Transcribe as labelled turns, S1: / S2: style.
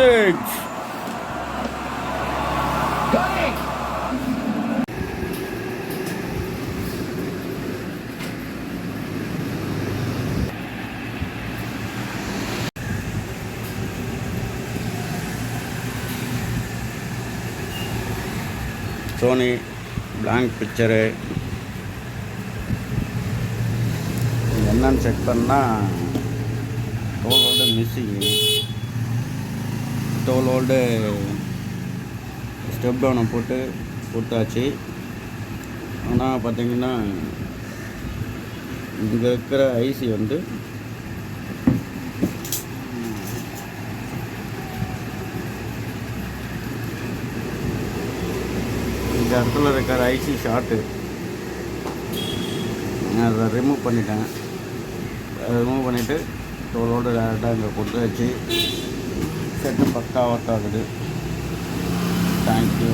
S1: Music. Sony blank picture என்னன்னு check பண்ணால் 12 volt missing. 12 volt step டவுனை போட்டு கொடுத்தாச்சு. ஆனால் பார்த்திங்கன்னா இங்கே இருக்கிற ஐசி வந்து இந்த இடத்துல இருக்கிற ஐசி ஷார்ட்டு. அதை ரிமூவ் பண்ணிட்டேன். ரிமூவ் பண்ணிவிட்டு 12 வோல்டு டேரெக்டாக இங்கே கொடுத்தாச்சு. செட்டு பக்கா ஒர்க் ஆகுது. தேங்க்யூ.